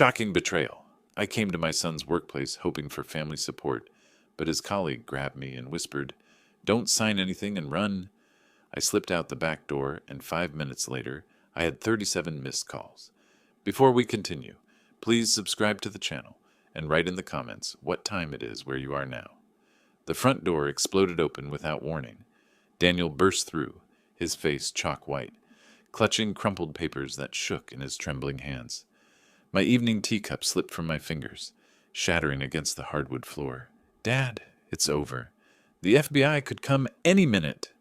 Shocking betrayal. I came to my son's workplace hoping for family support, but his colleague grabbed me and whispered, "Don't sign anything and run." I slipped out the back door, and 5 minutes later, I had 37 missed calls. Before we continue, please subscribe to the channel and write in the comments what time it is where you are now. The front door exploded open without warning. Daniel burst through, his face chalk white, clutching crumpled papers that shook in his trembling hands. My evening teacup slipped from my fingers, shattering against the hardwood floor. "Dad, it's over. The FBI could come any minute."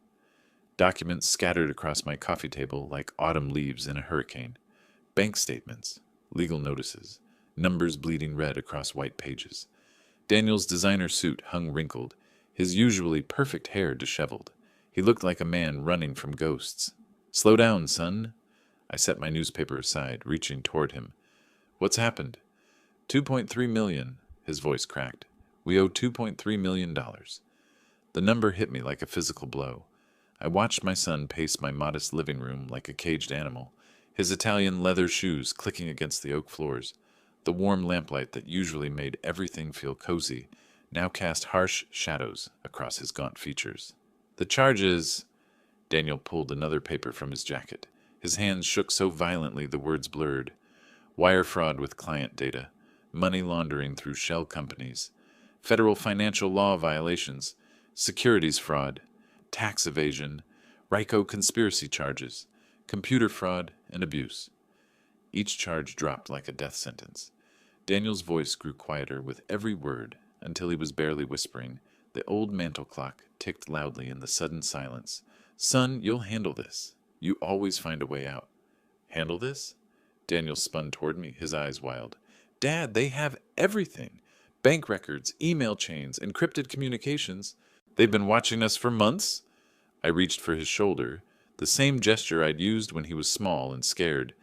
Documents scattered across my coffee table like autumn leaves in a hurricane. Bank statements, legal notices, numbers bleeding red across white pages. Daniel's designer suit hung wrinkled, his usually perfect hair disheveled. He looked like a man running from ghosts. "Slow down, son." I set my newspaper aside, reaching toward him. "What's happened?" $2.3 million, his voice cracked. "We owe $2.3 million. The number hit me like a physical blow. I watched my son pace my modest living room like a caged animal, his Italian leather shoes clicking against the oak floors. The warm lamplight that usually made everything feel cozy now cast harsh shadows across his gaunt features. "The charges—" Daniel pulled another paper from his jacket. His hands shook so violently the words blurred. "Wire fraud with client data, money laundering through shell companies, federal financial law violations, securities fraud, tax evasion, RICO conspiracy charges, computer fraud, and abuse." Each charge dropped like a death sentence. Daniel's voice grew quieter with every word until he was barely whispering. The old mantel clock ticked loudly in the sudden silence. "Son, you'll handle this. You always find a way out." "Handle this?" Daniel spun toward me, his eyes wild. "Dad, they have everything. Bank records, email chains, encrypted communications. They've been watching us for months." I reached for his shoulder, the same gesture I'd used when he was small and scared.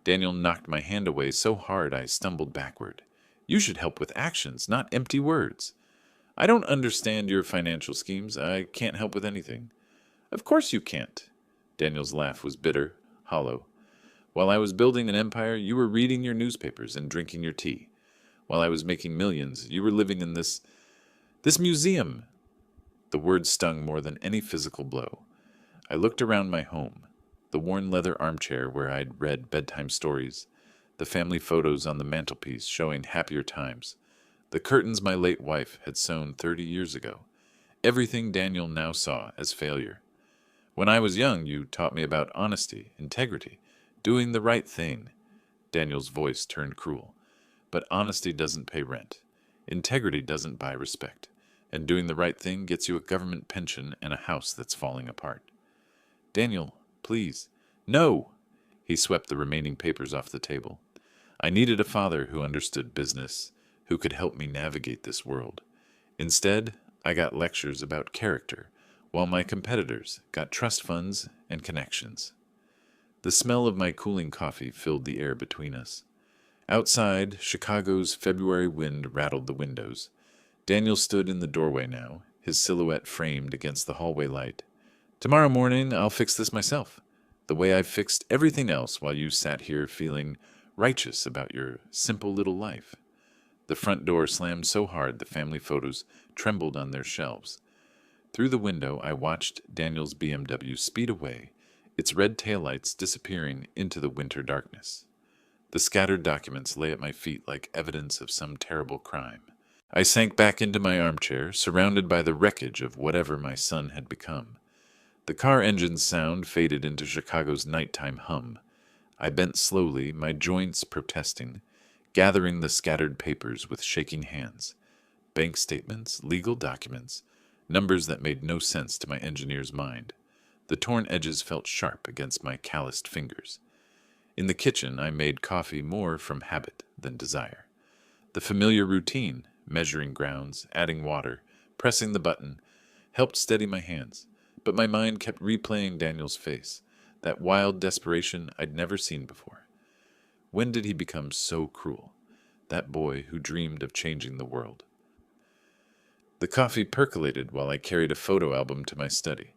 Daniel knocked my hand away so hard I stumbled backward. "You should help with actions, not empty words." "I don't understand your financial schemes. I can't help with anything." "Of course you can't." Daniel's laugh was bitter, hollow. "While I was building an empire, you were reading your newspapers and drinking your tea. While I was making millions, you were living in this museum." The words stung more than any physical blow. I looked around my home, the worn leather armchair where I'd read bedtime stories, the family photos on the mantelpiece showing happier times, the curtains my late wife had sewn 30 years ago. Everything Daniel now saw as failure. "When I was young, you taught me about honesty, integrity, doing the right thing." Daniel's voice turned cruel. "But honesty doesn't pay rent. Integrity doesn't buy respect. And doing the right thing gets you a government pension and a house that's falling apart." "Daniel, please." "No!" He swept the remaining papers off the table. I needed a father who understood business, who could help me navigate this world. Instead, I got lectures about character, while my competitors got trust funds and connections. The smell of my cooling coffee filled the air between us. Outside, Chicago's February wind rattled the windows. Daniel stood in the doorway now, his silhouette framed against the hallway light. "Tomorrow morning, I'll fix this myself, the way I've fixed everything else while you sat here feeling righteous about your simple little life." The front door slammed so hard the family photos trembled on their shelves. Through the window, I watched Daniel's BMW speed away, its red taillights disappearing into the winter darkness. The scattered documents lay at my feet like evidence of some terrible crime. I sank back into my armchair, surrounded by the wreckage of whatever my son had become. The car engine's sound faded into Chicago's nighttime hum. I bent slowly, my joints protesting, gathering the scattered papers with shaking hands. Bank statements, legal documents, numbers that made no sense to my engineer's mind. The torn edges felt sharp against my calloused fingers. In the kitchen, I made coffee more from habit than desire. The familiar routine, measuring grounds, adding water, pressing the button, helped steady my hands, but my mind kept replaying Daniel's face, that wild desperation I'd never seen before. When did he become so cruel, that boy who dreamed of changing the world? The coffee percolated while I carried a photo album to my study.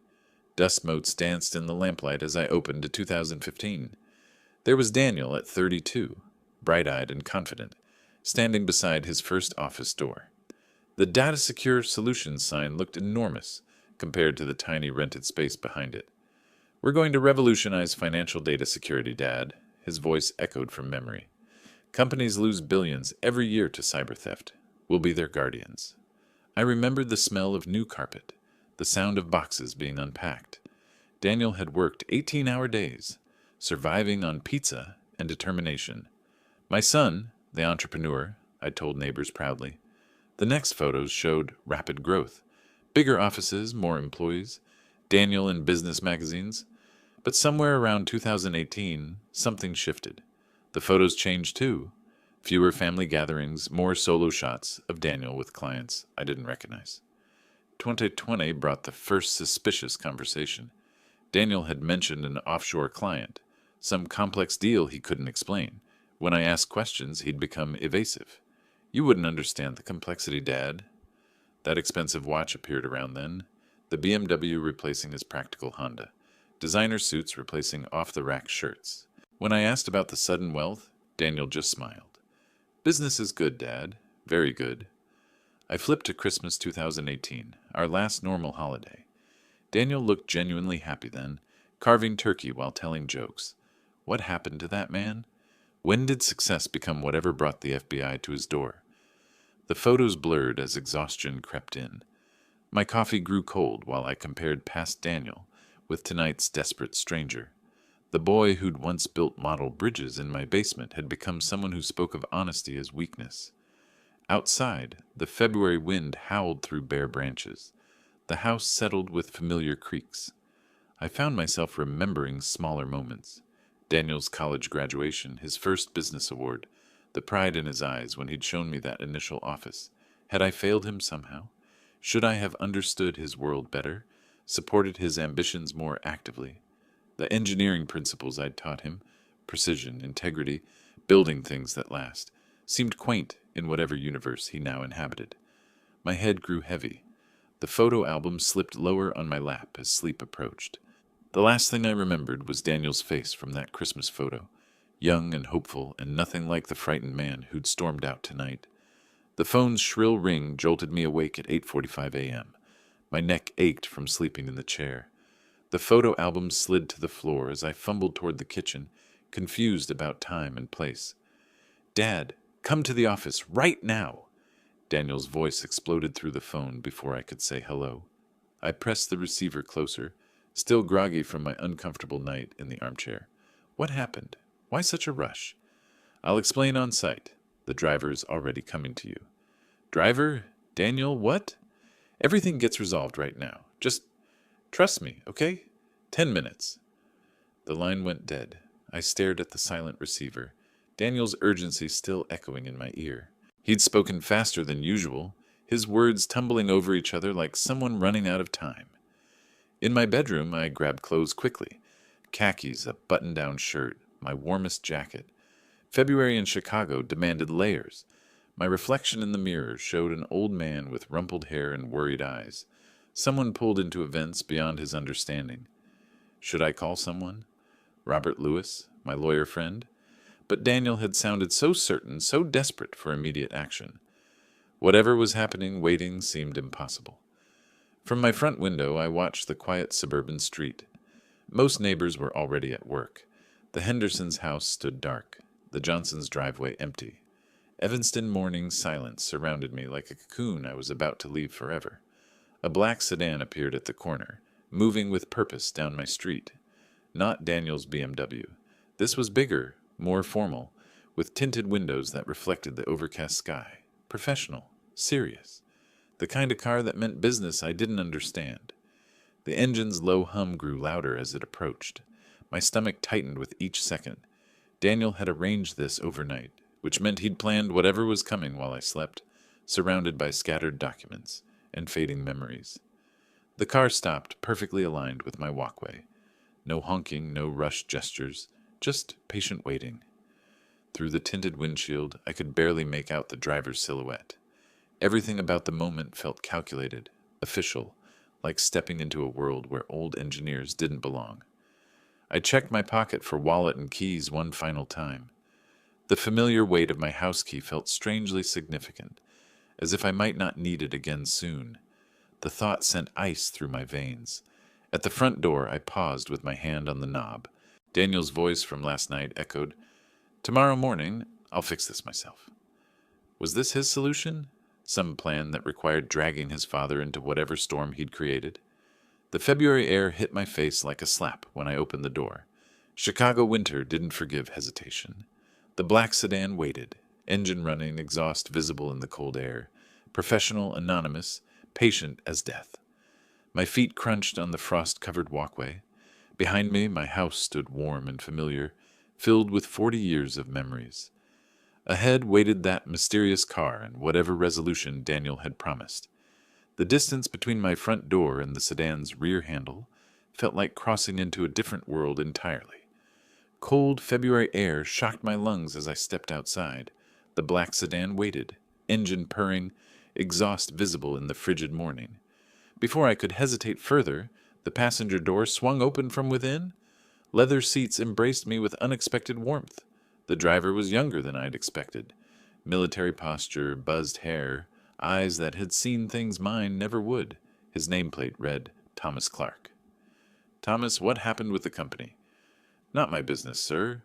Dust motes danced in the lamplight as I opened to 2015. There was Daniel at 32, bright-eyed and confident, standing beside his first office door. The Data Secure Solutions sign looked enormous compared to the tiny rented space behind it. "We're going to revolutionize financial data security, Dad," his voice echoed from memory. "Companies lose billions every year to cyber theft. We'll be their guardians." I remembered the smell of new carpet, the sound of boxes being unpacked. Daniel had worked 18-hour days, surviving on pizza and determination. "My son, the entrepreneur," I told neighbors proudly. The next photos showed rapid growth. Bigger offices, more employees, Daniel in business magazines. But somewhere around 2018, something shifted. The photos changed too. Fewer family gatherings, more solo shots of Daniel with clients I didn't recognize. 2020 brought the first suspicious conversation. Daniel had mentioned an offshore client, some complex deal he couldn't explain. When I asked questions, he'd become evasive. "You wouldn't understand the complexity, Dad." That expensive watch appeared around then, the BMW replacing his practical Honda, designer suits replacing off-the-rack shirts. When I asked about the sudden wealth, Daniel just smiled. "Business is good, Dad. Very good." I flipped to Christmas 2018, our last normal holiday. Daniel looked genuinely happy then, carving turkey while telling jokes. What happened to that man? When did success become whatever brought the FBI to his door? The photos blurred as exhaustion crept in. My coffee grew cold while I compared past Daniel with tonight's desperate stranger. The boy who'd once built model bridges in my basement had become someone who spoke of honesty as weakness. Outside, the February wind howled through bare branches. The house settled with familiar creaks. I found myself remembering smaller moments. Daniel's college graduation, his first business award, the pride in his eyes when he'd shown me that initial office. Had I failed him somehow? Should I have understood his world better, supported his ambitions more actively? The engineering principles I'd taught him, precision, integrity, building things that last, seemed quaint in whatever universe he now inhabited. My head grew heavy. The photo album slipped lower on my lap as sleep approached. The last thing I remembered was Daniel's face from that Christmas photo, young and hopeful and nothing like the frightened man who'd stormed out tonight. The phone's shrill ring jolted me awake at 8:45 a.m. My neck ached from sleeping in the chair. The photo album slid to the floor as I fumbled toward the kitchen, confused about time and place. "Dad, come to the office right now!" Daniel's voice exploded through the phone before I could say hello. I pressed the receiver closer, still groggy from my uncomfortable night in the armchair. "What happened? Why such a rush?" "I'll explain on site. The driver's already coming to you." "Driver? Daniel, what?" "Everything gets resolved right now. Just trust me, okay? 10 minutes. The line went dead. I stared at the silent receiver, Daniel's urgency still echoing in my ear. He'd spoken faster than usual, his words tumbling over each other like someone running out of time. In my bedroom, I grabbed clothes quickly. Khakis, a button-down shirt, my warmest jacket. February in Chicago demanded layers. My reflection in the mirror showed an old man with rumpled hair and worried eyes. Someone pulled into events beyond his understanding. Should I call someone? Robert Lewis, my lawyer friend? But Daniel had sounded so certain, so desperate for immediate action. Whatever was happening, waiting seemed impossible. From my front window, I watched the quiet suburban street. Most neighbors were already at work. The Hendersons' house stood dark, the Johnsons' driveway empty. Evanston morning silence surrounded me like a cocoon I was about to leave forever. A black sedan appeared at the corner, moving with purpose down my street. Not Daniel's BMW. This was bigger, more formal, with tinted windows that reflected the overcast sky. Professional, serious. The kind of car that meant business I didn't understand. The engine's low hum grew louder as it approached. My stomach tightened with each second. Daniel had arranged this overnight, which meant he'd planned whatever was coming while I slept, surrounded by scattered documents and fading memories. The car stopped, perfectly aligned with my walkway. No honking, no rushed gestures, just patient waiting. Through the tinted windshield, I could barely make out the driver's silhouette. Everything about the moment felt calculated, official, like stepping into a world where old engineers didn't belong. I checked my pocket for wallet and keys one final time. The familiar weight of my house key felt strangely significant, as if I might not need it again soon. The thought sent ice through my veins. At the front door, I paused with my hand on the knob. Daniel's voice from last night echoed, "Tomorrow morning, I'll fix this myself." Was this his solution? Some plan that required dragging his father into whatever storm he'd created? The February air hit my face like a slap when I opened the door. Chicago winter didn't forgive hesitation. The black sedan waited, engine running, exhaust visible in the cold air, professional, anonymous, patient as death. My feet crunched on the frost-covered walkway. Behind me, my house stood warm and familiar, filled with 40 years of memories. Ahead waited that mysterious car and whatever resolution Daniel had promised. The distance between my front door and the sedan's rear handle felt like crossing into a different world entirely. Cold February air shocked my lungs as I stepped outside. The black sedan waited, engine purring, exhaust visible in the frigid morning. Before I could hesitate further, the passenger door swung open from within. Leather seats embraced me with unexpected warmth. The driver was younger than I'd expected. Military posture, buzzed hair, eyes that had seen things mine never would. His nameplate read, Thomas Clark. "Thomas, what happened with the company?" "Not my business, sir."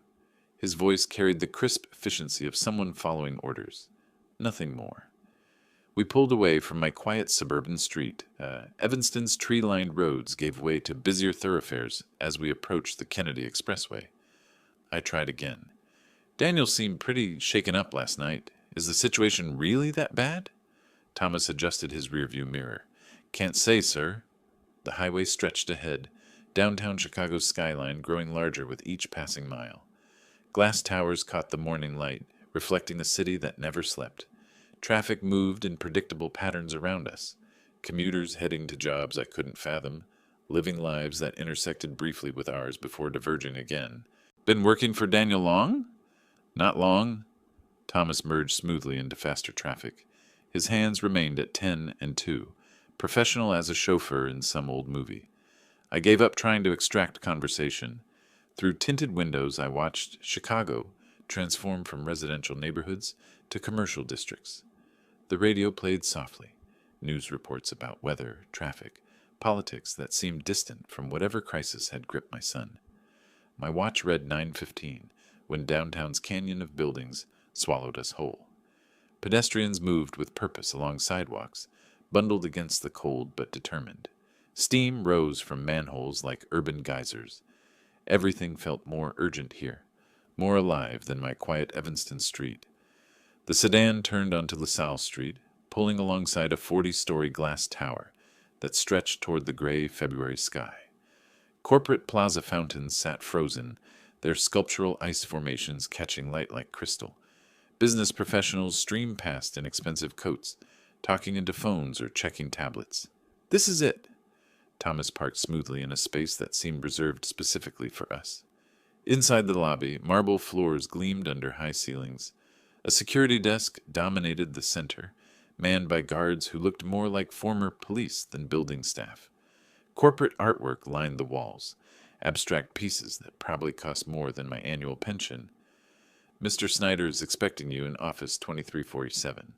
His voice carried the crisp efficiency of someone following orders. Nothing more. We pulled away from my quiet suburban street. Evanston's tree-lined roads gave way to busier thoroughfares as we approached the Kennedy Expressway. I tried again. "Daniel seemed pretty shaken up last night. Is the situation really that bad?" Thomas adjusted his rearview mirror. "Can't say, sir." The highway stretched ahead, downtown Chicago's skyline growing larger with each passing mile. Glass towers caught the morning light, reflecting a city that never slept. Traffic moved in predictable patterns around us. Commuters heading to jobs I couldn't fathom, living lives that intersected briefly with ours before diverging again. "Been working for Daniel long?" "Not long." Thomas merged smoothly into faster traffic. His hands remained at 10 and 2, professional as a chauffeur in some old movie. I gave up trying to extract conversation. Through tinted windows, I watched Chicago transform from residential neighborhoods to commercial districts. The radio played softly, news reports about weather, traffic, politics that seemed distant from whatever crisis had gripped my son. My watch read 9:15 when downtown's canyon of buildings swallowed us whole. Pedestrians moved with purpose along sidewalks, bundled against the cold but determined. Steam rose from manholes like urban geysers. Everything felt more urgent here, more alive than my quiet Evanston street. The sedan turned onto LaSalle Street, pulling alongside a 40-story glass tower that stretched toward the gray February sky. Corporate plaza fountains sat frozen, their sculptural ice formations catching light like crystal. Business professionals streamed past in expensive coats, talking into phones or checking tablets. "This is it." Thomas parked smoothly in a space that seemed reserved specifically for us. Inside the lobby, marble floors gleamed under high ceilings. A security desk dominated the center, manned by guards who looked more like former police than building staff. Corporate artwork lined the walls, abstract pieces that probably cost more than my annual pension. "Mr. Snyder is expecting you in office 2347.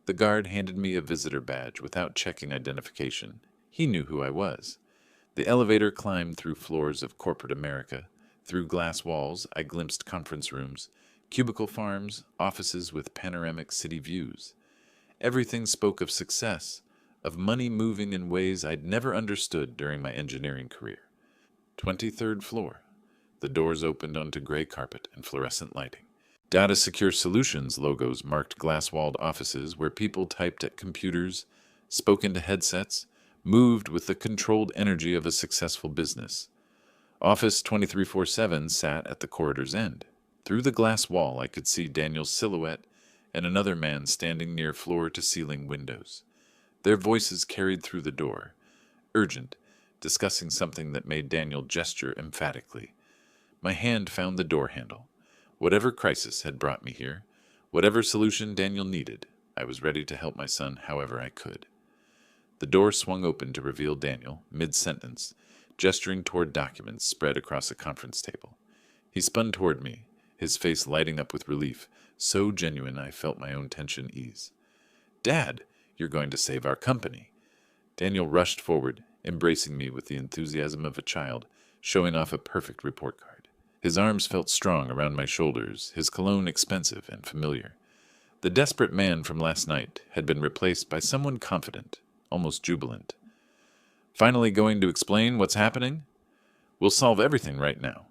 The guard handed me a visitor badge without checking identification. He knew who I was. The elevator climbed through floors of corporate America. Through glass walls, I glimpsed conference rooms, cubicle farms, offices with panoramic city views. Everything spoke of success, of money moving in ways I'd never understood during my engineering career. 23rd floor. The doors opened onto gray carpet and fluorescent lighting. Data Secure Solutions logos marked glass-walled offices where people typed at computers, spoke into headsets, moved with the controlled energy of a successful business. Office 2347 sat at the corridor's end. Through the glass wall, I could see Daniel's silhouette and another man standing near floor-to-ceiling windows. Their voices carried through the door, urgent, discussing something that made Daniel gesture emphatically. My hand found the door handle. Whatever crisis had brought me here, whatever solution Daniel needed, I was ready to help my son however I could. The door swung open to reveal Daniel, mid-sentence, gesturing toward documents spread across a conference table. He spun toward me, his face lighting up with relief, so genuine I felt my own tension ease. "Dad, you're going to save our company." Daniel rushed forward, embracing me with the enthusiasm of a child, showing off a perfect report card. His arms felt strong around my shoulders, his cologne expensive and familiar. The desperate man from last night had been replaced by someone confident, almost jubilant. "Finally going to explain what's happening? We'll solve everything right now."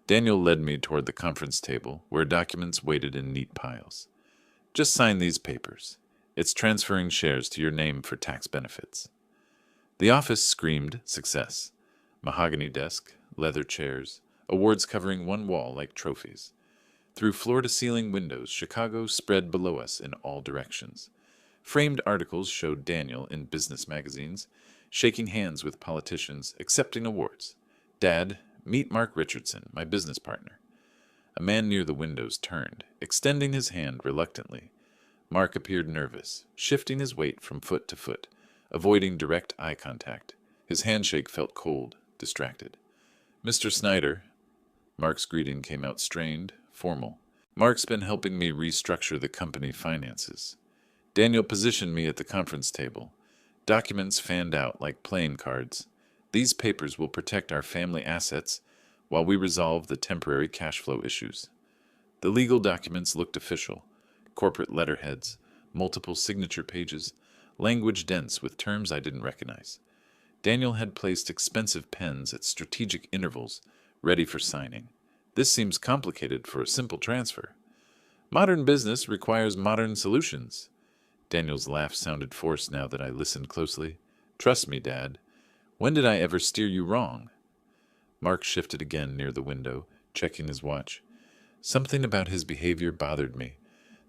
Daniel led me toward the conference table, where documents waited in neat piles. "Just sign these papers. It's transferring shares to your name for tax benefits." The office screamed success. Mahogany desk, leather chairs, awards covering one wall like trophies. Through floor-to-ceiling windows, Chicago spread below us in all directions. Framed articles showed Daniel in business magazines, shaking hands with politicians, accepting awards. "Dad, meet Mark Richardson, my business partner." A man near the windows turned, extending his hand reluctantly. Mark appeared nervous, shifting his weight from foot to foot, avoiding direct eye contact. His handshake felt cold, distracted. "Mr. Snyder." Mark's greeting came out strained, formal. "Mark's been helping me restructure the company finances." Daniel positioned me at the conference table. Documents fanned out like playing cards. "These papers will protect our family assets while we resolve the temporary cash flow issues." The legal documents looked official. Corporate letterheads, multiple signature pages, language dense with terms I didn't recognize. Daniel had placed expensive pens at strategic intervals, ready for signing. "This seems complicated for a simple transfer." "Modern business requires modern solutions." Daniel's laugh sounded forced now that I listened closely. "Trust me, Dad. When did I ever steer you wrong?" Mark shifted again near the window, checking his watch. Something about his behavior bothered me.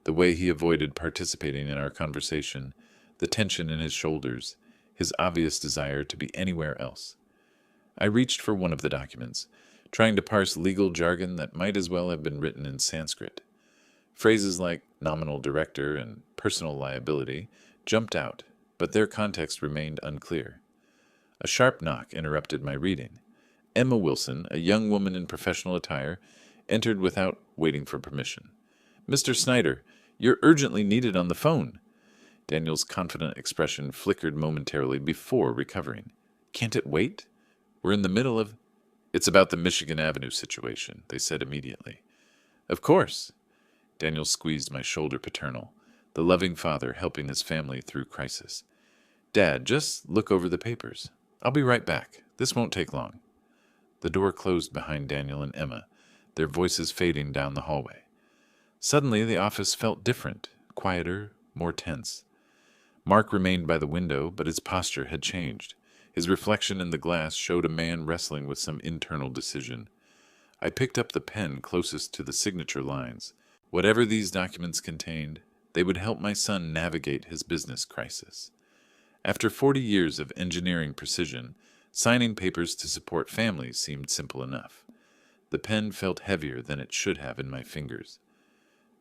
The way he avoided participating in our conversation, the tension in his shoulders, his obvious desire to be anywhere else. I reached for one of the documents, trying to parse legal jargon that might as well have been written in Sanskrit. Phrases like nominal director and personal liability jumped out, but their context remained unclear. A sharp knock interrupted my reading. Emma Wilson, a young woman in professional attire, entered without waiting for permission. "Mr. Snyder, you're urgently needed on the phone." Daniel's confident expression flickered momentarily before recovering. "Can't it wait? We're in the middle of—" "It's about the Michigan Avenue situation," they said immediately. "Of course." Daniel squeezed my shoulder paternal, the loving father helping his family through crisis. "Dad, just look over the papers. I'll be right back. This won't take long." The door closed behind Daniel and Emma, their voices fading down the hallway. Suddenly the office felt different, quieter, more tense. Mark remained by the window, but his posture had changed. His reflection in the glass showed a man wrestling with some internal decision. I picked up the pen closest to the signature lines. Whatever these documents contained, they would help my son navigate his business crisis. After 40 years of engineering precision, signing papers to support families seemed simple enough. The pen felt heavier than it should have in my fingers.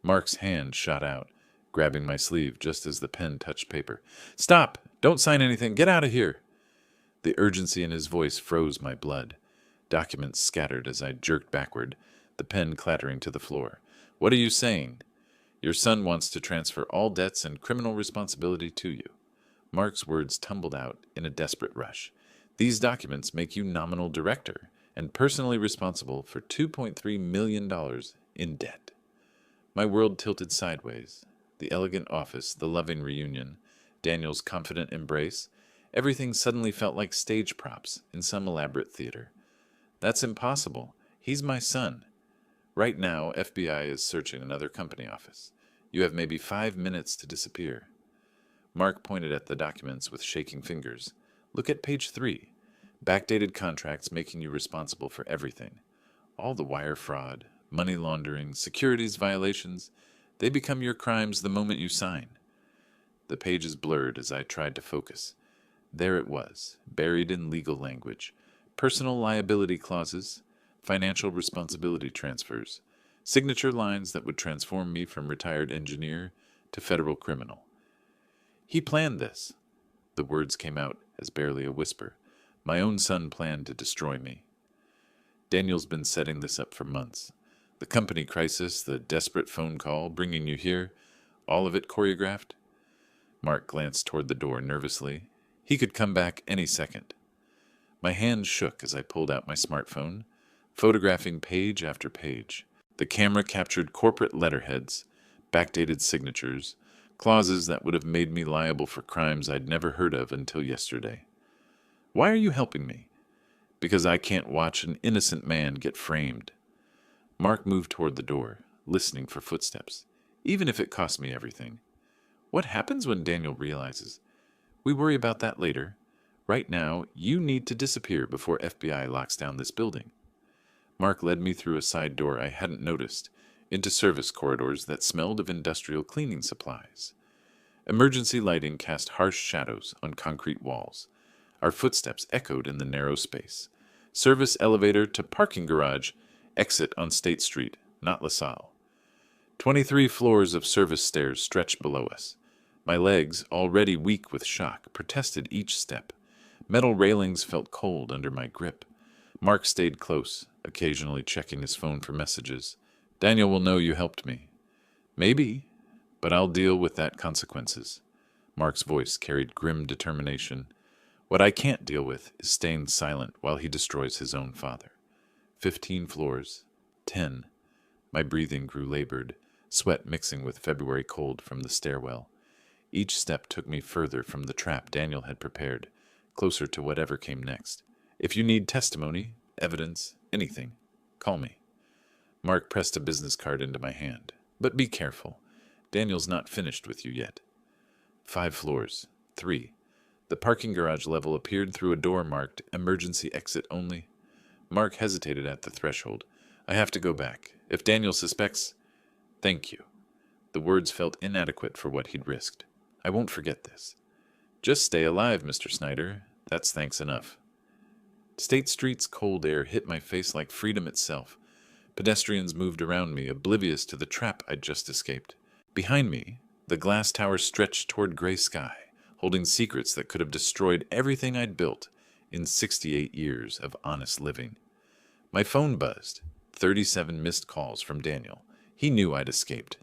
Mark's hand shot out, grabbing my sleeve just as the pen touched paper. "Stop! Don't sign anything! Get out of here!" The urgency in his voice froze my blood. Documents scattered as I jerked backward, the pen clattering to the floor. "What are you saying?" "Your son wants to transfer all debts and criminal responsibility to you." Mark's words tumbled out in a desperate rush. "These documents make you nominal director and personally responsible for $2.3 million in debt." My world tilted sideways. The elegant office, the loving reunion, Daniel's confident embrace, everything suddenly felt like stage props in some elaborate theater. "That's impossible. He's my son. Right now, FBI is searching another company office. You have maybe 5 minutes to disappear." Mark pointed at the documents with shaking fingers. "Look at page 3. Backdated contracts making you responsible for everything. All the wire fraud, money laundering, securities violations, they become your crimes the moment you sign." The pages blurred as I tried to focus. There it was, buried in legal language. Personal liability clauses, financial responsibility transfers, signature lines that would transform me from retired engineer to federal criminal. "He planned this." The words came out as barely a whisper. "My own son planned to destroy me." Daniel's been setting this up for months. The company crisis, the desperate phone call, bringing you here, all of it choreographed? Mark glanced toward the door nervously. He could come back any second. My hand shook as I pulled out my smartphone, photographing page after page. The camera captured corporate letterheads, backdated signatures, clauses that would have made me liable for crimes I'd never heard of until yesterday. Why are you helping me? Because I can't watch an innocent man get framed. Mark moved toward the door, listening for footsteps, even if it cost me everything. What happens when Daniel realizes? We worry about that later. Right now, you need to disappear before FBI locks down this building. Mark led me through a side door I hadn't noticed, into service corridors that smelled of industrial cleaning supplies. Emergency lighting cast harsh shadows on concrete walls. Our footsteps echoed in the narrow space. Service elevator to parking garage, exit on State Street, not LaSalle. 23 floors of service stairs stretched below us. My legs, already weak with shock, protested each step. Metal railings felt cold under my grip. Mark stayed close, occasionally checking his phone for messages. Daniel will know you helped me. Maybe, but I'll deal with that consequences. Mark's voice carried grim determination. What I can't deal with is staying silent while he destroys his own father. 15 floors. 10. My breathing grew labored, sweat mixing with February cold from the stairwell. Each step took me further from the trap Daniel had prepared, closer to whatever came next. If you need testimony, evidence, anything, call me. Mark pressed a business card into my hand. But be careful. Daniel's not finished with you yet. 5 floors. 3. The parking garage level appeared through a door marked emergency exit only. Mark hesitated at the threshold. I have to go back. If Daniel suspects... Thank you. The words felt inadequate for what he'd risked. I won't forget this. Just stay alive, Mr. Snyder. That's thanks enough. State Street's cold air hit my face like freedom itself. Pedestrians moved around me, oblivious to the trap I'd just escaped. Behind me, the glass tower stretched toward gray sky, holding secrets that could have destroyed everything I'd built in 68 years of honest living. My phone buzzed. 37 missed calls from Daniel. He knew I'd escaped.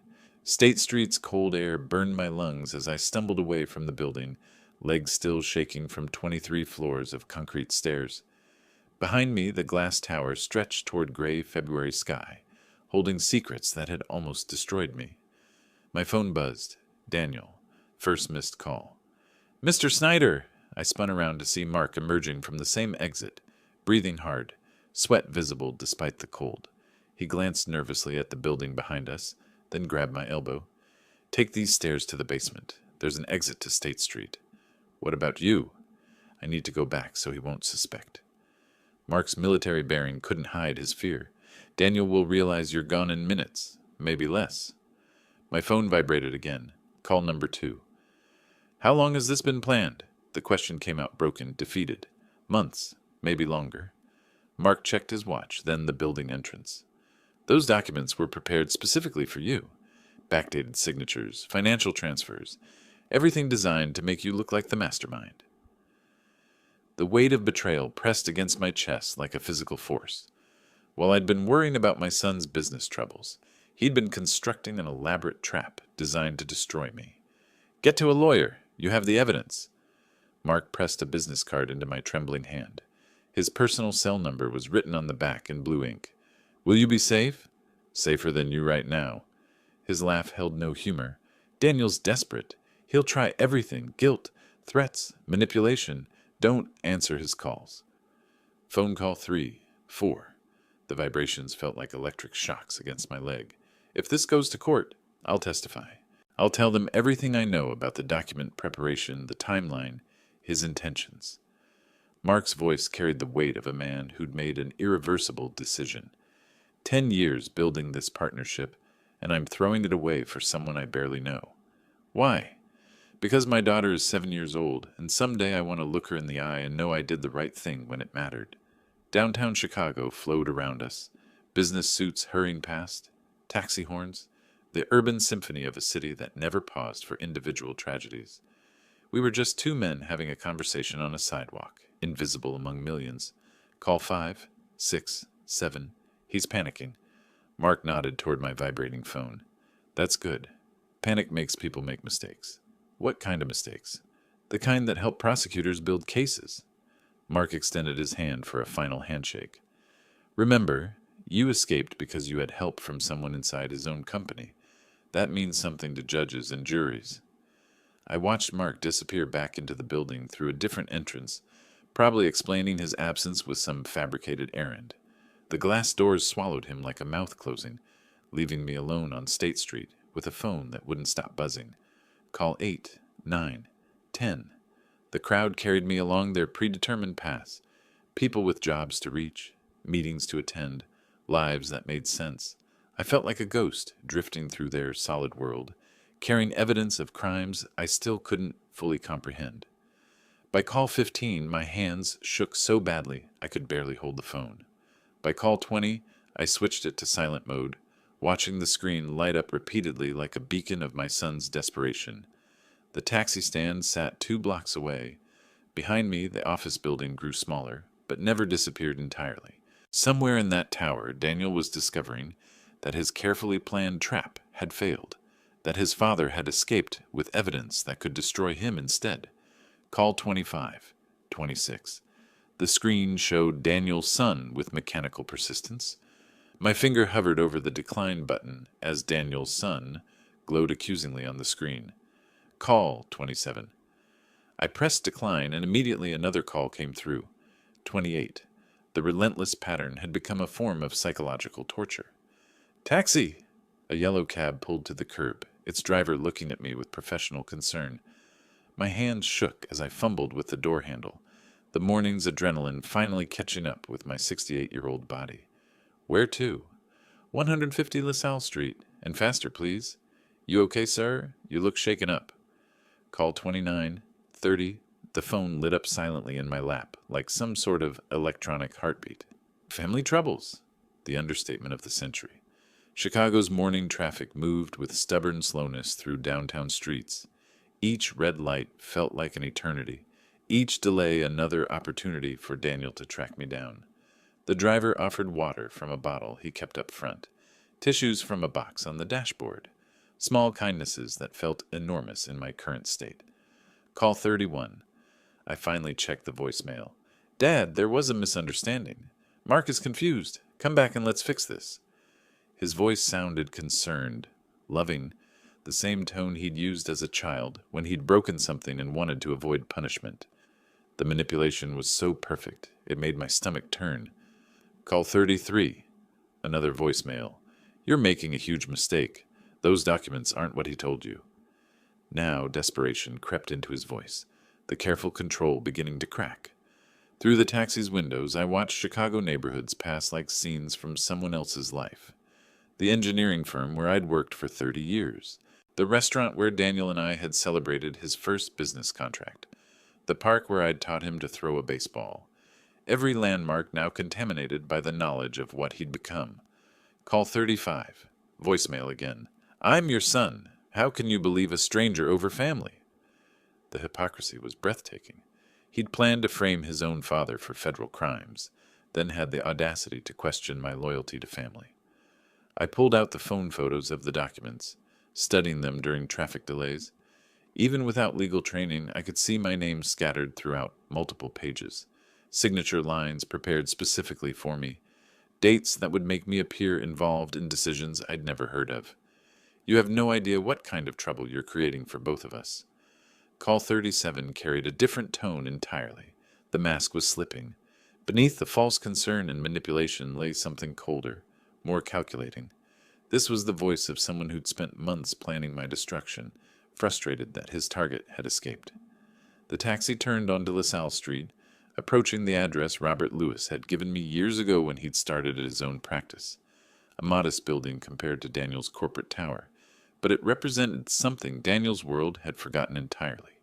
State Street's cold air burned my lungs as I stumbled away from the building, legs still shaking from 23 floors of concrete stairs. Behind me, the glass tower stretched toward gray February sky, holding secrets that had almost destroyed me. My phone buzzed. Daniel. First missed call. Mr. Snyder! I spun around to see Mark emerging from the same exit, breathing hard, sweat visible despite the cold. He glanced nervously at the building behind us, then grabbed my elbow. Take these stairs to the basement. There's an exit to State Street. What about you? I need to go back so he won't suspect. Mark's military bearing couldn't hide his fear. Daniel will realize you're gone in minutes, maybe less. My phone vibrated again. Call number 2. How long has this been planned? The question came out broken, defeated. Months, maybe longer. Mark checked his watch, then the building entrance. Those documents were prepared specifically for you. Backdated signatures, financial transfers, everything designed to make you look like the mastermind. The weight of betrayal pressed against my chest like a physical force. While I'd been worrying about my son's business troubles, he'd been constructing an elaborate trap designed to destroy me. Get to a lawyer. You have the evidence. Mark pressed a business card into my trembling hand. His personal cell number was written on the back in blue ink. Will you be safe? Safer than you right now. His laugh held no humor. Daniel's desperate. He'll try everything. Guilt, threats, manipulation. Don't answer his calls. Phone call 3, 4. The vibrations felt like electric shocks against my leg. If this goes to court, I'll testify. I'll tell them everything I know about the document preparation, the timeline, his intentions. Mark's voice carried the weight of a man who'd made an irreversible decision. 10 years building this partnership, and I'm throwing it away for someone I barely know. Why? Because my daughter is 7 years old, and someday I want to look her in the eye and know I did the right thing when it mattered. Downtown Chicago flowed around us, business suits hurrying past, taxi horns, the urban symphony of a city that never paused for individual tragedies. We were just 2 men having a conversation on a sidewalk, invisible among millions. Call 5, 6, 7. He's panicking. Mark nodded toward my vibrating phone. That's good. Panic makes people make mistakes. What kind of mistakes? The kind that help prosecutors build cases. Mark extended his hand for a final handshake. Remember, you escaped because you had help from someone inside his own company. That means something to judges and juries. I watched Mark disappear back into the building through a different entrance, probably explaining his absence with some fabricated errand. The glass doors swallowed him like a mouth closing, leaving me alone on State Street with a phone that wouldn't stop buzzing. Call 8, 9, 10. The crowd carried me along their predetermined paths. People with jobs to reach, meetings to attend, lives that made sense. I felt like a ghost drifting through their solid world, carrying evidence of crimes I still couldn't fully comprehend. By call 15, my hands shook so badly I could barely hold the phone. By call 20, I switched it to silent mode, watching the screen light up repeatedly like a beacon of my son's desperation. The taxi stand sat 2 blocks away. Behind me, the office building grew smaller, but never disappeared entirely. Somewhere in that tower, Daniel was discovering that his carefully planned trap had failed, that his father had escaped with evidence that could destroy him instead. Call 25, 26. The screen showed Daniel's son with mechanical persistence. My finger hovered over the decline button as Daniel's son glowed accusingly on the screen. Call 27. I pressed decline and immediately another call came through. 28. The relentless pattern had become a form of psychological torture. Taxi! A yellow cab pulled to the curb, its driver looking at me with professional concern. My hands shook as I fumbled with the door handle, the morning's adrenaline finally catching up with my 68-year-old body. Where to? 150 LaSalle Street, and faster, please. You okay, sir? You look shaken up. Call 29, 30. The phone lit up silently in my lap, like some sort of electronic heartbeat. Family troubles, the understatement of the century. Chicago's morning traffic moved with stubborn slowness through downtown streets. Each red light felt like an eternity, each delay another opportunity for Daniel to track me down. The driver offered water from a bottle he kept up front, tissues from a box on the dashboard, small kindnesses that felt enormous in my current state. Call 31. I finally checked the voicemail. Dad, there was a misunderstanding. Mark is confused. Come back and let's fix this. His voice sounded concerned, loving, the same tone he'd used as a child when he'd broken something and wanted to avoid punishment. The manipulation was so perfect, it made my stomach turn. Call 33. Another voicemail. You're making a huge mistake. Those documents aren't what he told you. Now desperation crept into his voice, the careful control beginning to crack. Through the taxi's windows, I watched Chicago neighborhoods pass like scenes from someone else's life. The engineering firm where I'd worked for 30 years. The restaurant where Daniel and I had celebrated his first business contract. The park where I'd taught him to throw a baseball. Every landmark now contaminated by the knowledge of what he'd become. Call 35. Voicemail again. I'm your son. How can you believe a stranger over family? The hypocrisy was breathtaking. He'd planned to frame his own father for federal crimes, then had the audacity to question my loyalty to family. I pulled out the phone photos of the documents, studying them during traffic delays. Even without legal training, I could see my name scattered throughout multiple pages, signature lines prepared specifically for me, dates that would make me appear involved in decisions I'd never heard of. You have no idea what kind of trouble you're creating for both of us. Call 37 carried a different tone entirely. The mask was slipping. Beneath the false concern and manipulation lay something colder, more calculating. This was the voice of someone who'd spent months planning my destruction, frustrated that his target had escaped. The taxi turned onto LaSalle Street, approaching the address Robert Lewis had given me years ago when he'd started at his own practice. A modest building compared to Daniel's corporate tower, but it represented something Daniel's world had forgotten entirely.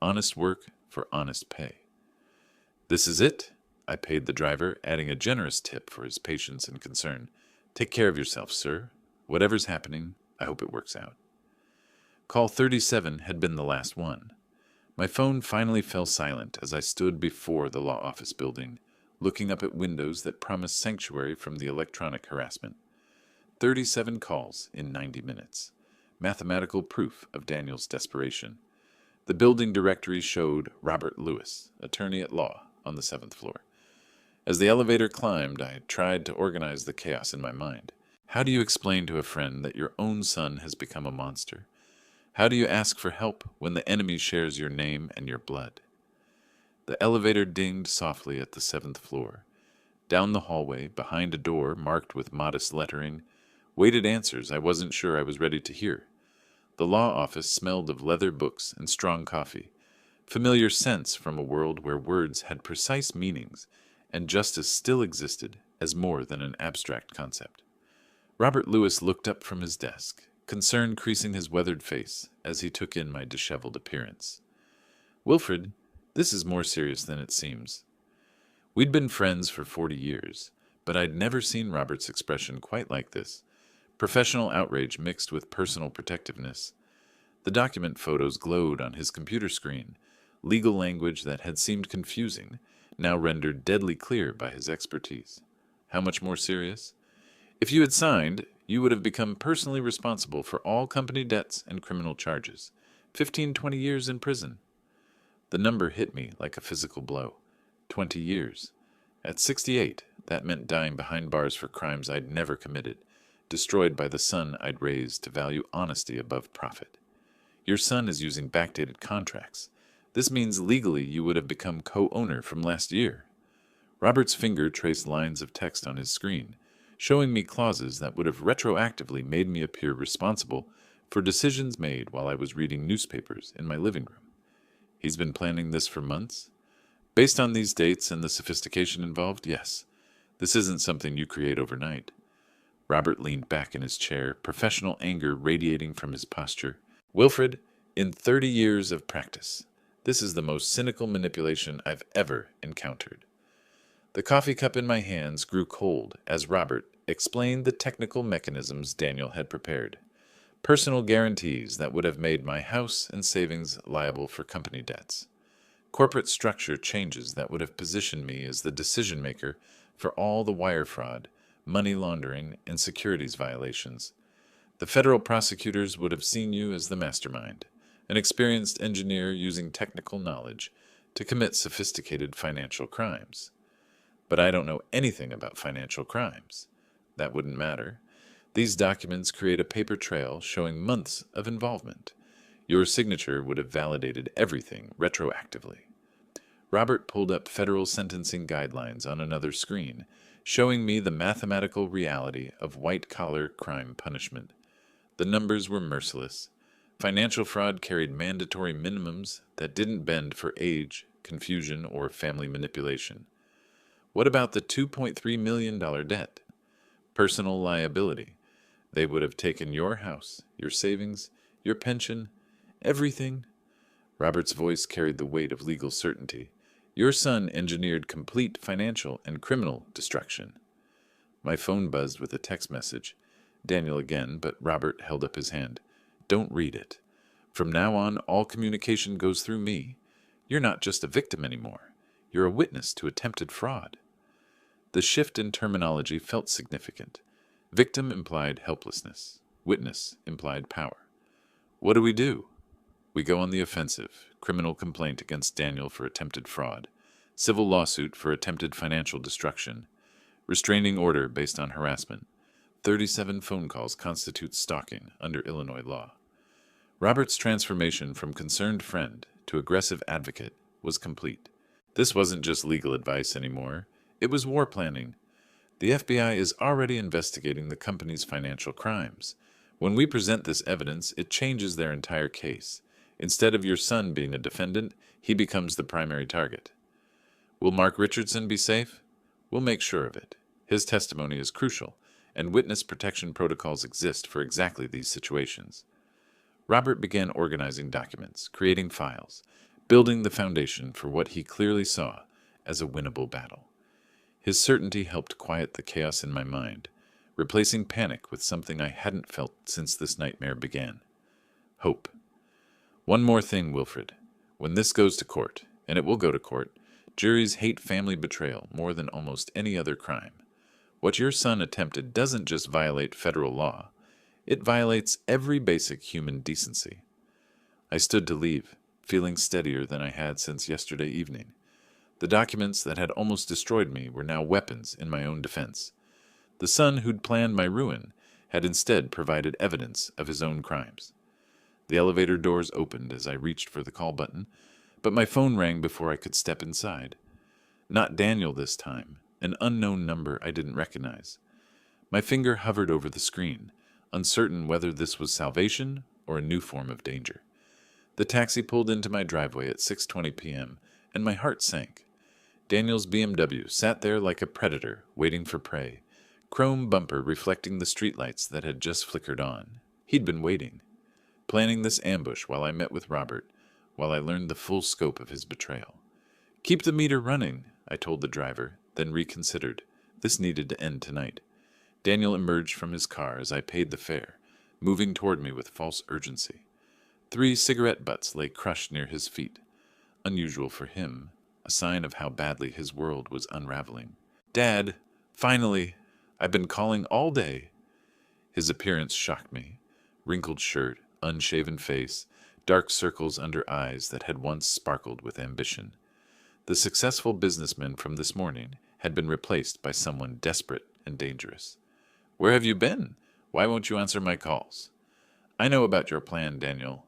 Honest work for honest pay. This is it, I paid the driver, adding a generous tip for his patience and concern. Take care of yourself, sir. Whatever's happening, I hope it works out. Call 37 had been the last one. My phone finally fell silent as I stood before the law office building, looking up at windows that promised sanctuary from the electronic harassment. 37 calls in 90 minutes. Mathematical proof of Daniel's desperation. The building directory showed Robert Lewis, attorney at law, on the 7th floor. As the elevator climbed, I tried to organize the chaos in my mind. How do you explain to a friend that your own son has become a monster? How do you ask for help when the enemy shares your name and your blood? The elevator dinged softly at the 7th floor. Down the hallway, behind a door marked with modest lettering, waited answers I wasn't sure I was ready to hear. The law office smelled of leather books and strong coffee, familiar scents from a world where words had precise meanings and justice still existed as more than an abstract concept. Robert Lewis looked up from his desk, concern creasing his weathered face as he took in my disheveled appearance. "Wilfred, this is more serious than it seems." We'd been friends for 40 years, but I'd never seen Robert's expression quite like this. Professional outrage mixed with personal protectiveness. The document photos glowed on his computer screen, legal language that had seemed confusing, now rendered deadly clear by his expertise. How much more serious? If you had signed, you would have become personally responsible for all company debts and criminal charges. 15-20 years in prison. The number hit me like a physical blow. 20 years. At 68, that meant dying behind bars for crimes I'd never committed, destroyed by the son I'd raised to value honesty above profit. Your son is using backdated contracts. This means legally you would have become co-owner from last year. Robert's finger traced lines of text on his screen, showing me clauses that would have retroactively made me appear responsible for decisions made while I was reading newspapers in my living room. He's been planning this for months? Based on these dates and the sophistication involved, yes. This isn't something you create overnight. Robert leaned back in his chair, professional anger radiating from his posture. "Wilfred, in 30 years of practice, this is the most cynical manipulation I've ever encountered." The coffee cup in my hands grew cold as Robert explained the technical mechanisms Daniel had prepared. Personal guarantees that would have made my house and savings liable for company debts. Corporate structure changes that would have positioned me as the decision maker for all the wire fraud, money laundering, and securities violations. The federal prosecutors would have seen you as the mastermind, an experienced engineer using technical knowledge to commit sophisticated financial crimes. But I don't know anything about financial crimes. That wouldn't matter. These documents create a paper trail showing months of involvement. Your signature would have validated everything retroactively. Robert pulled up federal sentencing guidelines on another screen, showing me the mathematical reality of white-collar crime punishment. The numbers were merciless. Financial fraud carried mandatory minimums that didn't bend for age, confusion, or family manipulation. What about the $2.3 million debt? Personal liability. They would have taken your house, your savings, your pension, everything. Robert's voice carried the weight of legal certainty. Your son engineered complete financial and criminal destruction. My phone buzzed with a text message. Daniel again, but Robert held up his hand. "Don't read it. From now on, all communication goes through me. You're not just a victim anymore. You're a witness to attempted fraud." The shift in terminology felt significant. Victim implied helplessness. Witness implied power. What do? We go on the offensive. Criminal complaint against Daniel for attempted fraud. Civil lawsuit for attempted financial destruction. Restraining order based on harassment. 37 phone calls constitute stalking under Illinois law. Robert's transformation from concerned friend to aggressive advocate was complete. This wasn't just legal advice anymore. It was war planning. The FBI is already investigating the company's financial crimes. When we present this evidence, it changes their entire case. Instead of your son being a defendant, he becomes the primary target. Will Mark Richardson be safe? We'll make sure of it. His testimony is crucial, and witness protection protocols exist for exactly these situations. Robert began organizing documents, creating files, building the foundation for what he clearly saw as a winnable battle. His certainty helped quiet the chaos in my mind, replacing panic with something I hadn't felt since this nightmare began. Hope. One more thing, Wilfred. When this goes to court, and it will go to court, juries hate family betrayal more than almost any other crime. What your son attempted doesn't just violate federal law, it violates every basic human decency. I stood to leave, feeling steadier than I had since yesterday evening. The documents that had almost destroyed me were now weapons in my own defense. The son who'd planned my ruin had instead provided evidence of his own crimes. The elevator doors opened as I reached for the call button, but my phone rang before I could step inside. Not Daniel this time, an unknown number I didn't recognize. My finger hovered over the screen, uncertain whether this was salvation or a new form of danger. The taxi pulled into my driveway at 6:20 p.m., and my heart sank. Daniel's BMW sat there like a predator, waiting for prey, chrome bumper reflecting the streetlights that had just flickered on. He'd been waiting, planning this ambush while I met with Robert, while I learned the full scope of his betrayal. "Keep the meter running," I told the driver, then reconsidered. This needed to end tonight. Daniel emerged from his car as I paid the fare, moving toward me with false urgency. 3 cigarette butts lay crushed near his feet. Unusual for him, a sign of how badly his world was unraveling. "Dad, finally! I've been calling all day." His appearance shocked me. Wrinkled shirt, unshaven face, dark circles under eyes that had once sparkled with ambition. The successful businessman from this morning had been replaced by someone desperate and dangerous. "Where have you been? Why won't you answer my calls?" "I know about your plan, Daniel."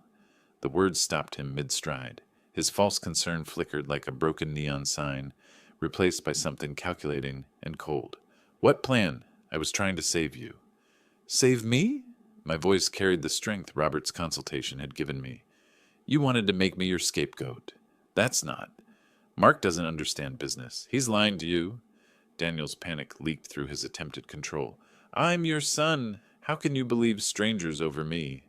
The words stopped him mid-stride. His false concern flickered like a broken neon sign, replaced by something calculating and cold. "What plan? I was trying to save you." "Save me?" My voice carried the strength Robert's consultation had given me. "You wanted to make me your scapegoat. That's not. Mark doesn't understand business. He's lying to you." Daniel's panic leaked through his attempted control. "I'm your son. How can you believe strangers over me?"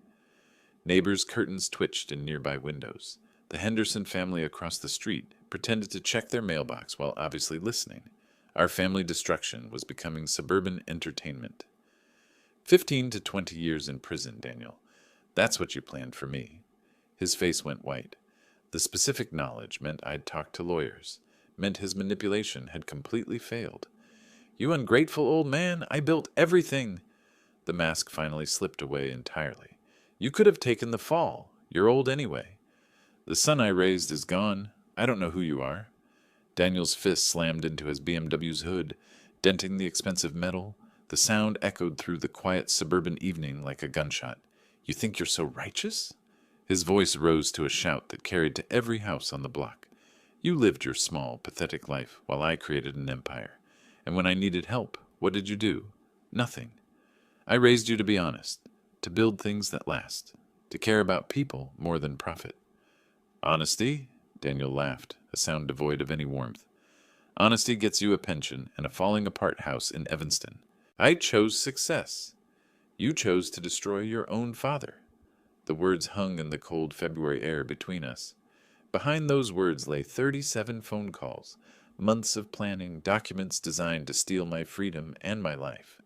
Neighbors' curtains twitched in nearby windows. The Henderson family across the street pretended to check their mailbox while obviously listening. Our family destruction was becoming suburban entertainment. 15 to 20 years in prison, Daniel. That's what you planned for me. His face went white. The specific knowledge meant I'd talked to lawyers, meant his manipulation had completely failed. "You ungrateful old man, I built everything." The mask finally slipped away entirely. "You could have taken the fall. You're old anyway. The son I raised is gone. I don't know who you are." Daniel's fist slammed into his BMW's hood, denting the expensive metal. The sound echoed through the quiet suburban evening like a gunshot. "You think you're so righteous?" His voice rose to a shout that carried to every house on the block. "You lived your small, pathetic life while I created an empire. And when I needed help, what did you do? Nothing. I raised you to be honest, to build things that last, to care about people more than profit." "Honesty?" Daniel laughed, a sound devoid of any warmth. "Honesty gets you a pension and a falling-apart house in Evanston. I chose success. You chose to destroy your own father." The words hung in the cold February air between us. Behind those words lay 37 phone calls, months of planning, documents designed to steal my freedom and my life.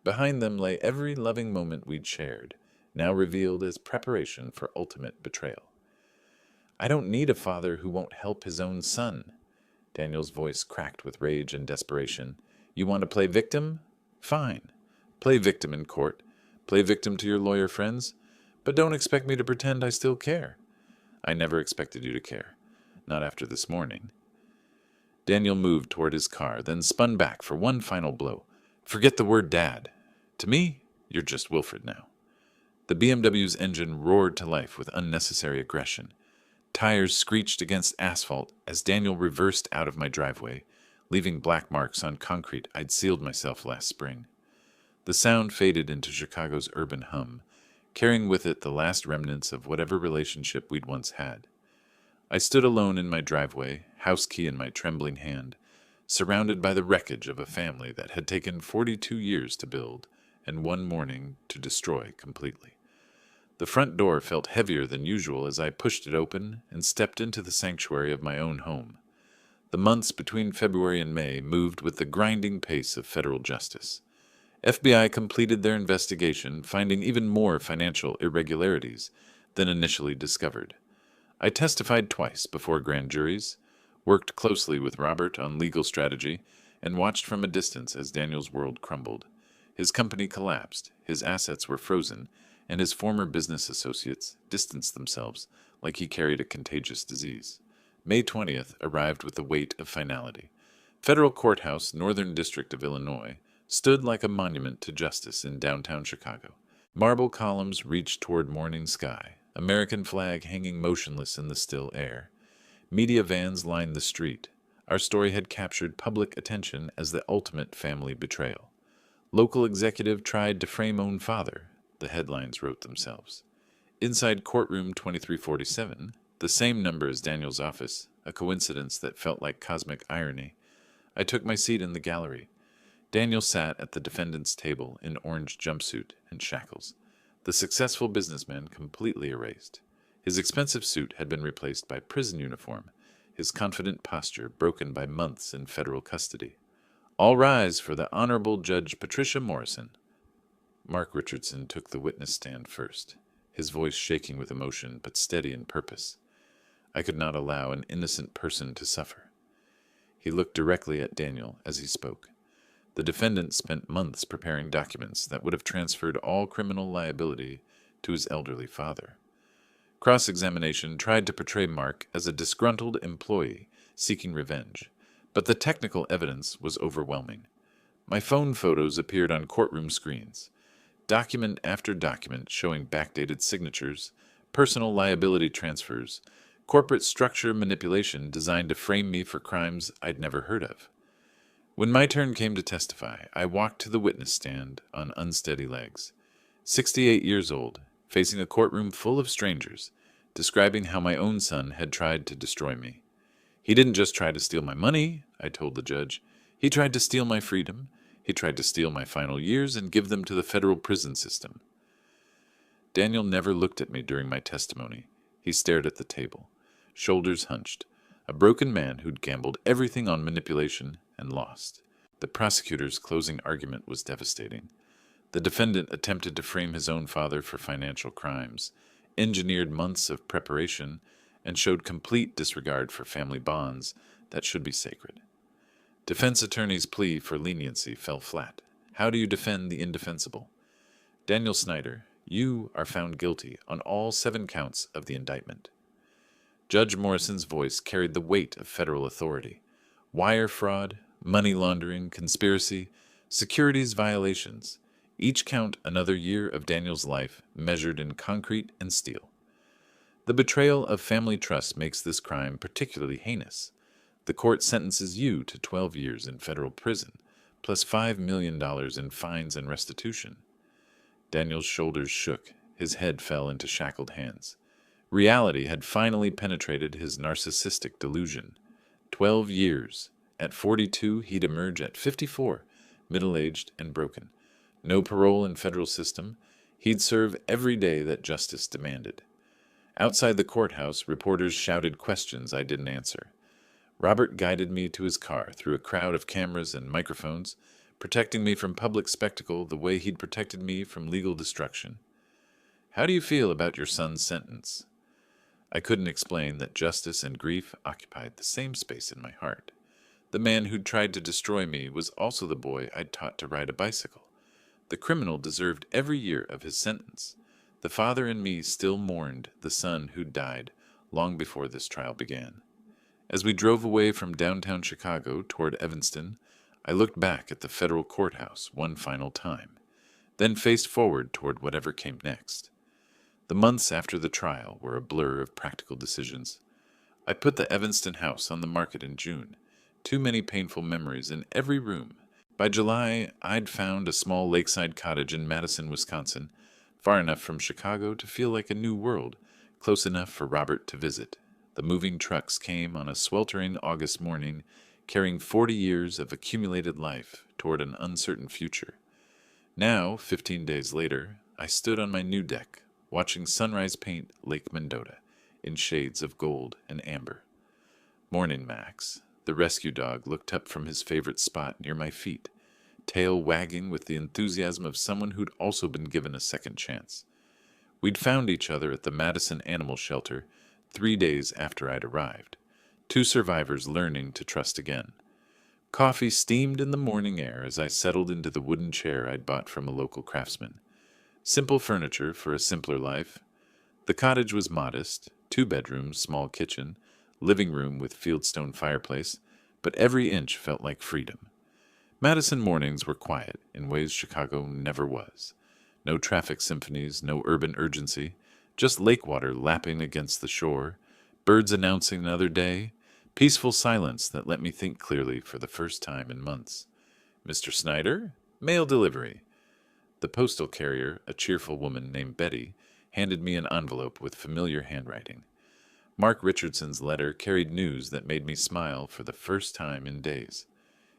Behind them lay every loving moment we'd shared, now revealed as preparation for ultimate betrayal. "I don't need a father who won't help his own son." Daniel's voice cracked with rage and desperation. "You want to play victim? Fine. Play victim in court. Play victim to your lawyer friends. But don't expect me to pretend I still care. I never expected you to care. Not after this morning." Daniel moved toward his car, then spun back for one final blow. "Forget the word Dad. To me, you're just Wilfred now." The BMW's engine roared to life with unnecessary aggression. Tires screeched against asphalt as Daniel reversed out of my driveway, leaving black marks on concrete I'd sealed myself last spring. The sound faded into Chicago's urban hum, carrying with it the last remnants of whatever relationship we'd once had. I stood alone in my driveway, house key in my trembling hand, surrounded by the wreckage of a family that had taken 42 years to build and one morning to destroy completely. The front door felt heavier than usual as I pushed it open and stepped into the sanctuary of my own home. The months between February and May moved with the grinding pace of federal justice. FBI completed their investigation, finding even more financial irregularities than initially discovered. I testified twice before grand juries, worked closely with Robert on legal strategy, and watched from a distance as Daniel's world crumbled. His company collapsed, his assets were frozen, and his former business associates distanced themselves like he carried a contagious disease. May 20th arrived with the weight of finality. Federal Courthouse, Northern District of Illinois, stood like a monument to justice in downtown Chicago. Marble columns reached toward morning sky, American flag hanging motionless in the still air. Media vans lined the street. Our story had captured public attention as the ultimate family betrayal. Local executive tried to frame own father, the headlines wrote themselves. Inside courtroom 2347, the same number as Daniel's office, a coincidence that felt like cosmic irony, I took my seat in the gallery. Daniel sat at the defendant's table in orange jumpsuit and shackles, the successful businessman completely erased. His expensive suit had been replaced by prison uniform, his confident posture broken by months in federal custody. All rise for the Honorable Judge Patricia Morrison. Mark Richardson took the witness stand first, his voice shaking with emotion but steady in purpose. I could not allow an innocent person to suffer. He looked directly at Daniel as he spoke. The defendant spent months preparing documents that would have transferred all criminal liability to his elderly father. Cross-examination tried to portray Mark as a disgruntled employee seeking revenge, but the technical evidence was overwhelming. My phone photos appeared on courtroom screens, document after document showing backdated signatures, personal liability transfers, corporate structure manipulation designed to frame me for crimes I'd never heard of. When my turn came to testify, I walked to the witness stand on unsteady legs. 68 years old, facing a courtroom full of strangers, describing how my own son had tried to destroy me. He didn't just try to steal my money, I told the judge. He tried to steal my freedom. He tried to steal my final years and give them to the federal prison system. Daniel never looked at me during my testimony. He stared at the table, shoulders hunched, a broken man who'd gambled everything on manipulation and lost. The prosecutor's closing argument was devastating. The defendant attempted to frame his own father for financial crimes, engineered months of preparation, and showed complete disregard for family bonds that should be sacred. Defense attorney's plea for leniency fell flat. How do you defend the indefensible? Daniel Snyder, you are found guilty on all 7 counts of the indictment. Judge Morrison's voice carried the weight of federal authority. Wire fraud, money laundering, conspiracy, securities violations, each count another year of Daniel's life measured in concrete and steel. The betrayal of family trust makes this crime particularly heinous. The court sentences you to 12 years in federal prison, plus $5 million in fines and restitution. Daniel's shoulders shook, his head fell into shackled hands. Reality had finally penetrated his narcissistic delusion. 12 years. At 42, he'd emerge at 54, middle-aged and broken. No parole in federal system. He'd serve every day that justice demanded. Outside the courthouse, reporters shouted questions I didn't answer. Robert guided me to his car through a crowd of cameras and microphones, protecting me from public spectacle the way he'd protected me from legal destruction. How do you feel about your son's sentence? I couldn't explain that justice and grief occupied the same space in my heart. The man who'd tried to destroy me was also the boy I'd taught to ride a bicycle. The criminal deserved every year of his sentence. The father in me still mourned the son who'd died long before this trial began. As we drove away from downtown Chicago toward Evanston, I looked back at the federal courthouse one final time, then faced forward toward whatever came next. The months after the trial were a blur of practical decisions. I put the Evanston house on the market in June. Too many painful memories in every room. By July, I'd found a small lakeside cottage in Madison, Wisconsin, far enough from Chicago to feel like a new world, close enough for Robert to visit. The moving trucks came on a sweltering August morning, carrying 40 years of accumulated life toward an uncertain future. Now, 15 days later, I stood on my new deck, watching sunrise paint Lake Mendota in shades of gold and amber. Morning, Max. The rescue dog looked up from his favorite spot near my feet, tail wagging with the enthusiasm of someone who'd also been given a second chance. We'd found each other at the Madison Animal Shelter 3 days after I'd arrived, 2 survivors learning to trust again. Coffee steamed in the morning air as I settled into the wooden chair I'd bought from a local craftsman. Simple furniture for a simpler life. The cottage was modest, 2 bedrooms, small kitchen, living room with fieldstone fireplace, but every inch felt like freedom. Madison mornings were quiet in ways Chicago never was. No traffic symphonies, no urban urgency, just lake water lapping against the shore, birds announcing another day, peaceful silence that let me think clearly for the first time in months. Mr. Snyder? Mail delivery. The postal carrier, a cheerful woman named Betty, handed me an envelope with familiar handwriting. Mark Richardson's letter carried news that made me smile for the first time in days.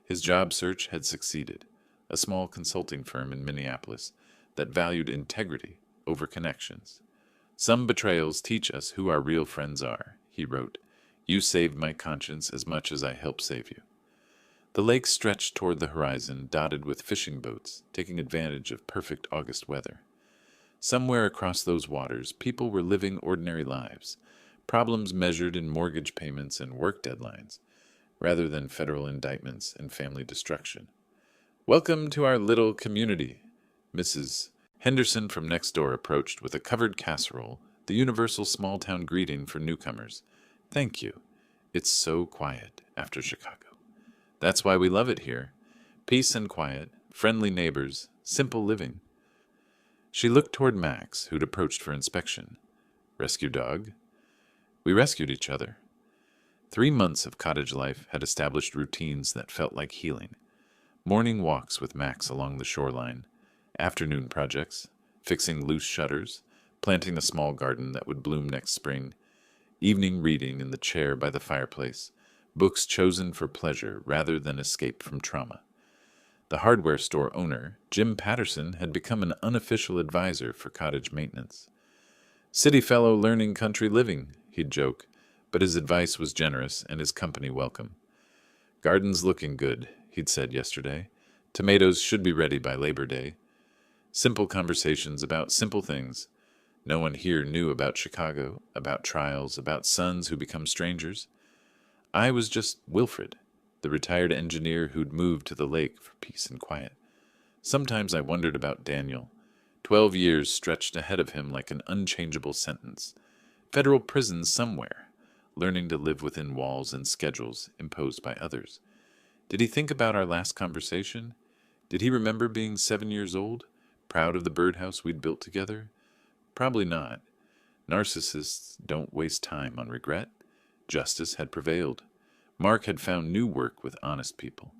His job search had succeeded, a small consulting firm in Minneapolis that valued integrity over connections. Some betrayals teach us who our real friends are, he wrote. You saved my conscience as much as I helped save you. The lake stretched toward the horizon, dotted with fishing boats, taking advantage of perfect August weather. Somewhere across those waters, people were living ordinary lives, problems measured in mortgage payments and work deadlines, rather than federal indictments and family destruction. Welcome to our little community. Mrs. Henderson from next door approached with a covered casserole, the universal small-town greeting for newcomers. Thank you. It's so quiet after Chicago. That's why we love it here. Peace and quiet, friendly neighbors, simple living. She looked toward Max, who'd approached for inspection. Rescue dog? We rescued each other. 3 months of cottage life had established routines that felt like healing. Morning walks with Max along the shoreline, afternoon projects, fixing loose shutters, planting a small garden that would bloom next spring, evening reading in the chair by the fireplace, books chosen for pleasure rather than escape from trauma. The hardware store owner, Jim Patterson, had become an unofficial advisor for cottage maintenance. City fellow learning country living, he'd joke, but his advice was generous and his company welcome. Garden's looking good, he'd said yesterday. Tomatoes should be ready by Labor Day. Simple conversations about simple things. No one here knew about Chicago, about trials, about sons who become strangers. I was just Wilfred, the retired engineer who'd moved to the lake for peace and quiet. Sometimes I wondered about Daniel. 12 years stretched ahead of him like an unchangeable sentence. Federal prison somewhere, learning to live within walls and schedules imposed by others. Did he think about our last conversation? Did he remember being 7 years old, proud of the birdhouse we'd built together? Probably not. Narcissists don't waste time on regret. Justice had prevailed. Mark had found new work with honest people.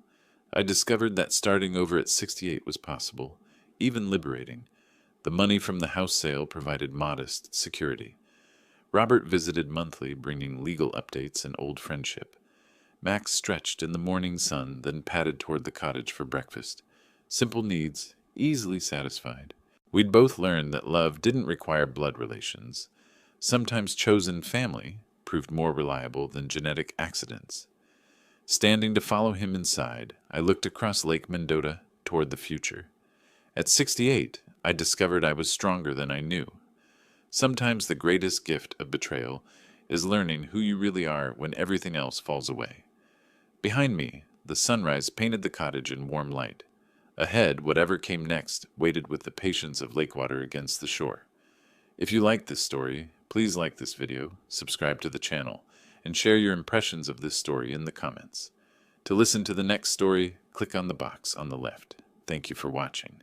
I discovered that starting over at 68 was possible, even liberating. The money from the house sale provided modest security. Robert visited monthly, bringing legal updates and old friendship. Max stretched in the morning sun, then padded toward the cottage for breakfast. Simple needs, easily satisfied. We'd both learned that love didn't require blood relations. Sometimes chosen family proved more reliable than genetic accidents. Standing to follow him inside, I looked across Lake Mendota toward the future. At 68, I discovered I was stronger than I knew. Sometimes the greatest gift of betrayal is learning who you really are when everything else falls away. Behind me, the sunrise painted the cottage in warm light. Ahead, whatever came next waited with the patience of lake water against the shore. If you like this story, please like this video, subscribe to the channel, and share your impressions of this story in the comments. To listen to the next story, click on the box on the left. Thank you for watching.